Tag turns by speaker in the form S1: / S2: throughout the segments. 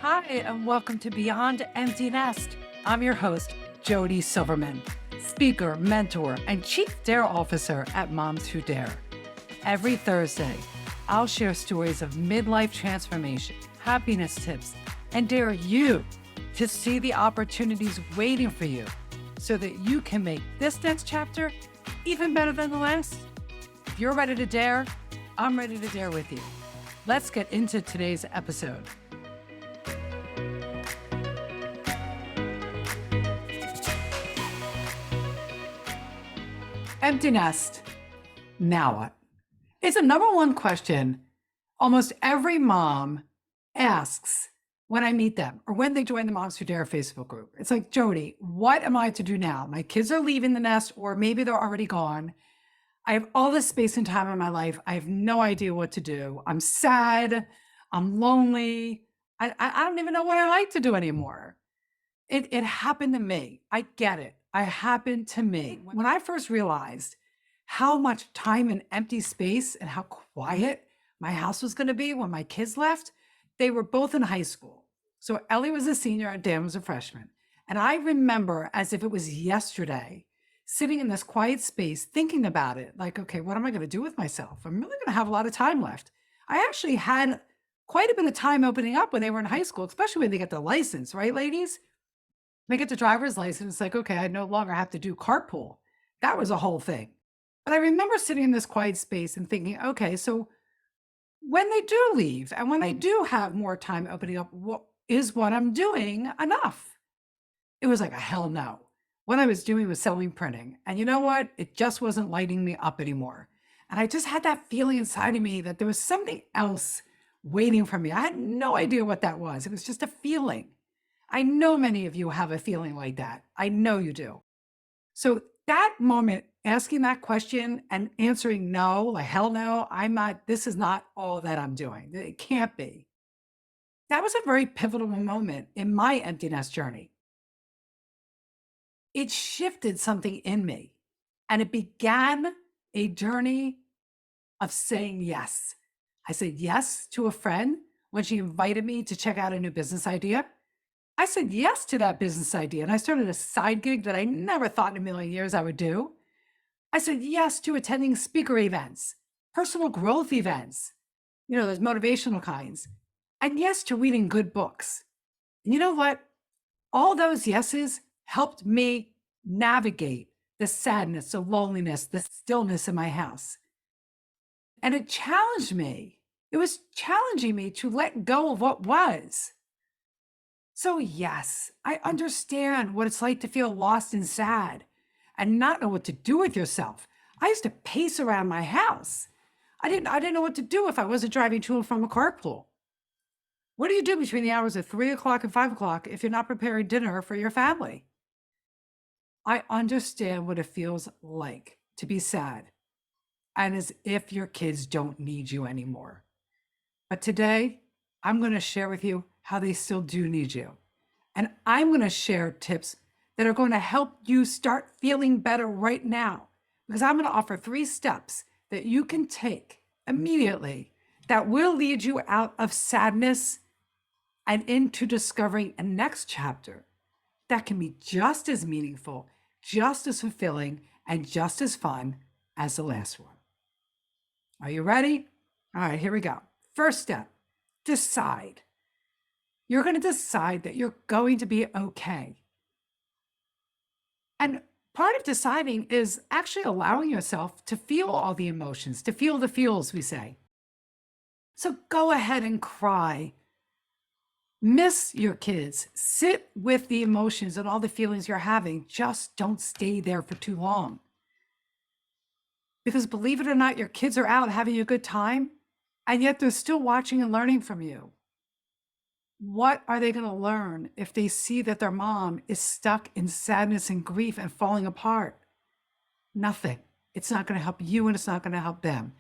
S1: Hi, and welcome to Beyond Empty Nest. I'm your host, Jody Silverman, speaker, mentor, and Chief Dare Officer at Moms Who Dare. Every Thursday, I'll share stories of midlife transformation, happiness tips, and dare you to see the opportunities waiting for you so that you can make this next chapter even better than the last. If you're ready to dare, I'm ready to dare with you. Let's get into today's episode. Empty nest. Now what? It's a number one question almost every mom asks when I meet them or when they join the Moms Who Dare Facebook group. It's like, Jody, what am I to do now? My kids are leaving the nest, or maybe they're already gone. I have all this space and time in my life. I have no idea what to do. I'm sad. I'm lonely. I don't even know what I like to do anymore. It happened to me. I get it. It happened to me. When I first realized how much time and empty space and how quiet my house was going to be when my kids left, they were both in high school. So Ellie was a senior and Dan was a freshman. And I remember as if it was yesterday, sitting in this quiet space, thinking about it, like, okay, what am I going to do with myself? I'm really going to have a lot of time left. I actually had quite a bit of time opening up when they were in high school, especially when they get the license, right, ladies? They get the driver's license, like, okay, I no longer have to do carpool. That was a whole thing. But I remember sitting in this quiet space and thinking, okay, so when they do leave and when I do have more time opening up, what I'm doing enough? It was like a hell no. What I was doing was selling printing. And you know what? It just wasn't lighting me up anymore. And I just had that feeling inside of me that there was something else waiting for me. I had no idea what that was. It was just a feeling. I know many of you have a feeling like that. I know you do. So that moment, asking that question and answering no, like hell no, this is not all that I'm doing. It can't be. That was a very pivotal moment in my empty nest journey. It shifted something in me and it began a journey of saying yes. I said yes to a friend when she invited me to check out a new business idea. I said yes to that business idea and I started a side gig that I never thought in a million years I would do. I said yes to attending speaker events, personal growth events, those motivational kinds, and yes to reading good books. And you know what? All those yeses helped me navigate the sadness, the loneliness, the stillness in my house. And it challenged me. It was challenging me to let go of what was. So yes, I understand what it's like to feel lost and sad and not know what to do with yourself. I used to pace around my house. I didn't know what to do if I wasn't driving to and from a carpool. What do you do between the hours of 3 o'clock and 5 o'clock if you're not preparing dinner for your family? I understand what it feels like to be sad and as if your kids don't need you anymore. But today, I'm going to share with you how they still do need you. And I'm going to share tips that are going to help you start feeling better right now. Because I'm going to offer 3 steps that you can take immediately that will lead you out of sadness and into discovering a next chapter that can be just as meaningful, just as fulfilling, and just as fun as the last one. Are you ready? All right, here we go. First step, decide. You're going to decide that you're going to be okay. And part of deciding is actually allowing yourself to feel all the emotions, to feel the feels, we say. So go ahead and cry. Miss your kids. Sit with the emotions and all the feelings you're having. Just don't stay there for too long. Because believe it or not, your kids are out having a good time, and yet they're still watching and learning from you. What are they going to learn if they see that their mom is stuck in sadness and grief and falling apart? Nothing. It's not going to help you and it's not going to help them.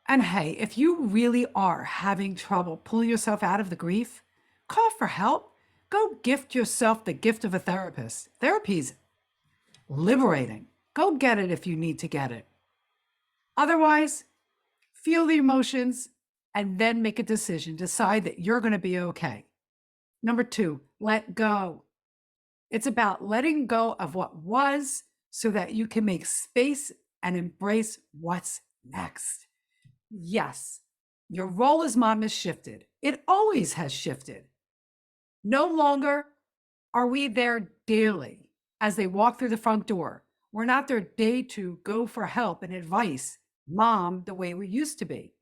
S1: And hey, if you really are having trouble pulling yourself out of the grief, call for help. Go gift yourself the gift of a therapist. Therapy's liberating. Go get it if you need to get it. Otherwise, feel the emotions and then make a decision. Decide that you're going to be okay. Number two, let go. It's about letting go of what was so that you can make space and embrace what's next. Yes, your role as mom has shifted. It always has shifted. No longer are we there daily as they walk through the front door. We're not their day to go for help and advice, mom, the way we used to be.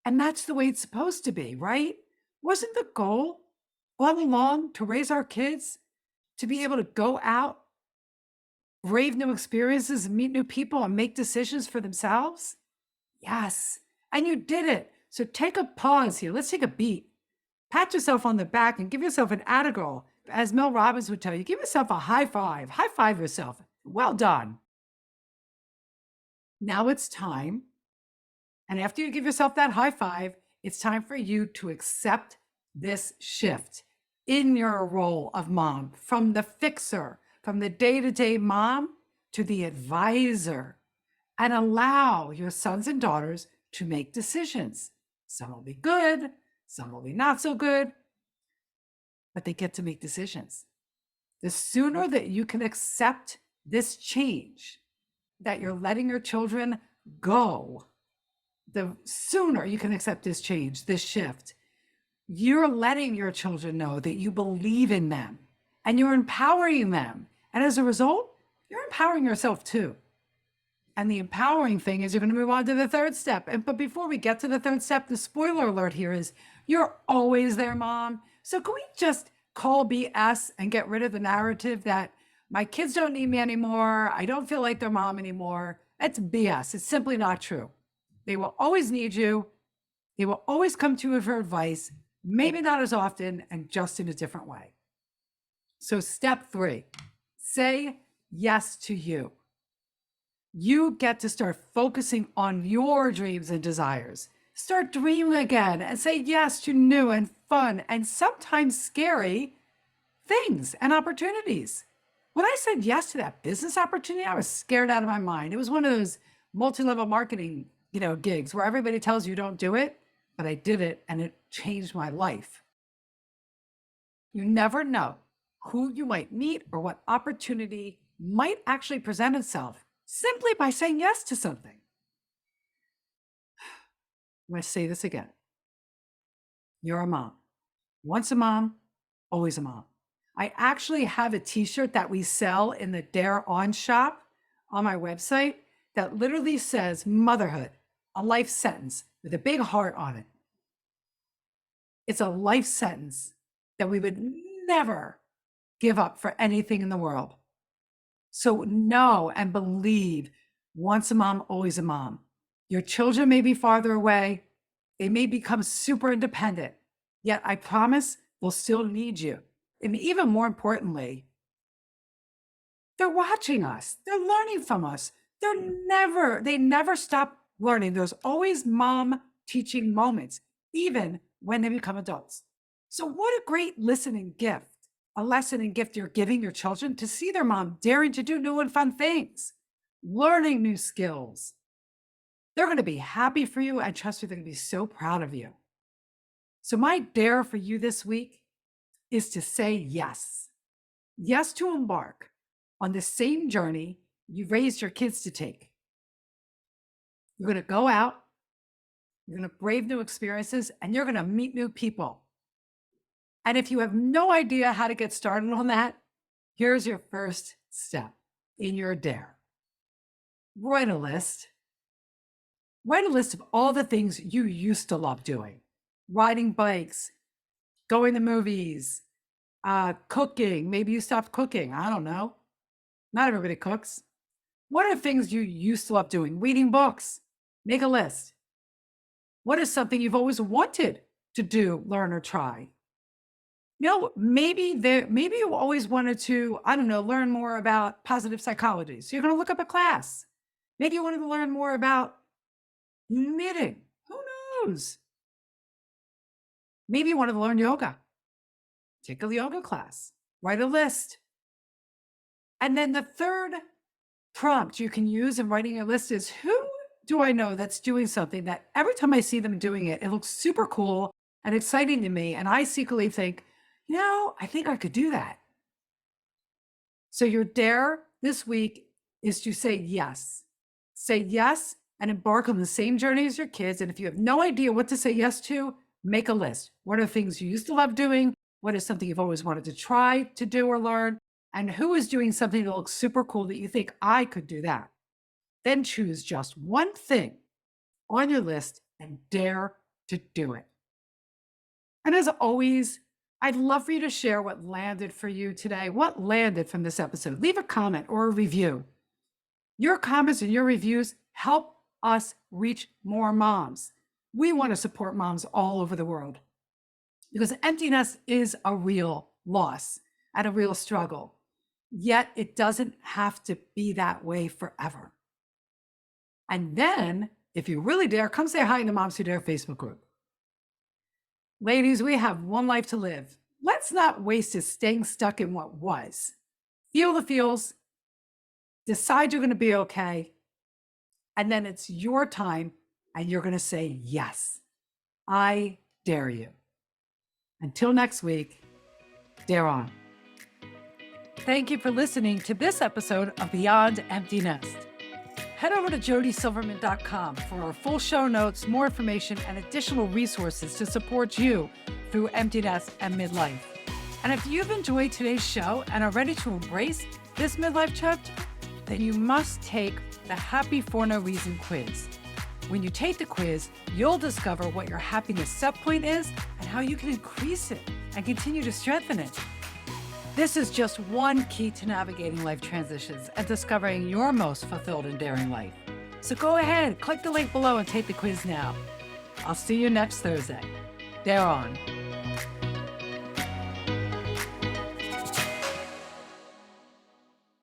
S1: And that's the way it's supposed to be, right? Wasn't the goal all along to raise our kids to be able to go out, brave new experiences, and meet new people and make decisions for themselves? Yes. And you did it. So take a pause here. Let's take a beat. Pat yourself on the back and give yourself an atta-girl. As Mel Robbins would tell you, give yourself a high five. High five yourself. Well done. Now it's time. And after you give yourself that high five, it's time for you to accept this shift in your role of mom, from the fixer, from the day-to-day mom to the advisor, and allow your sons and daughters to make decisions. Some will be good, some will be not so good, but they get to make decisions. The sooner that you can accept this change, that you're letting your children go, the sooner you can accept this change, this shift. You're letting your children know that you believe in them and you're empowering them. And as a result, you're empowering yourself too. And the empowering thing is you're going to move on to the third step. But before we get to the third step, the spoiler alert here is you're always their mom. So can we just call BS and get rid of the narrative that my kids don't need me anymore, I don't feel like their mom anymore? That's BS. It's simply not true. They will always need you. They will always come to you for advice, maybe not as often and just in a different way. So step 3, say yes to you. You get to start focusing on your dreams and desires. Start dreaming again and say yes to new and fun and sometimes scary things and opportunities. When I said yes to that business opportunity, I was scared out of my mind. It was one of those multi-level marketing, gigs where everybody tells you don't do it, but I did it and it changed my life. You never know who you might meet or what opportunity might actually present itself simply by saying yes to something. I'm going to say this again. You're a mom. Once a mom, always a mom. I actually have a t-shirt that we sell in the Dare On shop on my website that literally says motherhood, a life sentence with a big heart on it. It's a life sentence that we would never give up for anything in the world. So know and believe, once a mom, always a mom. Your children may be farther away. They may become super independent, yet I promise they'll still need you. And even more importantly, they're watching us. They're learning from us. They never stop learning. There's always mom teaching moments, even when they become adults. So what a great listening gift, a lesson and gift you're giving your children to see their mom daring to do new and fun things, learning new skills. They're going to be happy for you, and trust me, they're going to be so proud of you. So my dare for you this week is to say yes. Yes to embark on the same journey you raised your kids to take. You're going to go out, you're going to brave new experiences, and you're going to meet new people. And if you have no idea how to get started on that, here's your first step in your dare. Write a list. Write a list of all the things you used to love doing. Riding bikes, going to movies, cooking. Maybe you stopped cooking. I don't know. Not everybody cooks. What are things you used to love doing? Reading books. Make a list. What is something you've always wanted to do, learn, or try? Maybe you always wanted to, learn more about positive psychology. So you're going to look up a class. Maybe you wanted to learn more about knitting. Who knows? Maybe you wanted to learn yoga. Take a yoga class. Write a list. And then the third prompt you can use in writing a list is, who do I know that's doing something that every time I see them doing it, it looks super cool and exciting to me. And I secretly think, I think I could do that. So your dare this week is to say yes. Say yes and embark on the same journey as your kids. And if you have no idea what to say yes to, make a list. What are the things you used to love doing? What is something you've always wanted to try to do or learn? And who is doing something that looks super cool that you think I could do that? Then choose just one thing on your list and dare to do it. And as always, I'd love for you to share what landed for you today. What landed from this episode? Leave a comment or a review. Your comments and your reviews help us reach more moms. We want to support moms all over the world because empty nest is a real loss and a real struggle. Yet it doesn't have to be that way forever. And then, if you really dare, come say hi in the Moms Who Dare Facebook group. Ladies, we have one life to live. Let's not waste it staying stuck in what was. Feel the feels, decide you're going to be okay, and then it's your time and you're going to say, yes, I dare you. Until next week, dare on. Thank you for listening to this episode of Beyond Empty Nest. Head over to jodysilverman.com for our full show notes, more information, and additional resources to support you through empty nest and midlife. And if you've enjoyed today's show and are ready to embrace this midlife shift, then you must take the Happy for No Reason quiz. When you take the quiz, you'll discover what your happiness set point is and how you can increase it and continue to strengthen it. This is just one key to navigating life transitions and discovering your most fulfilled and daring life. So go ahead, click the link below and take the quiz now. I'll see you next Thursday. Dare on.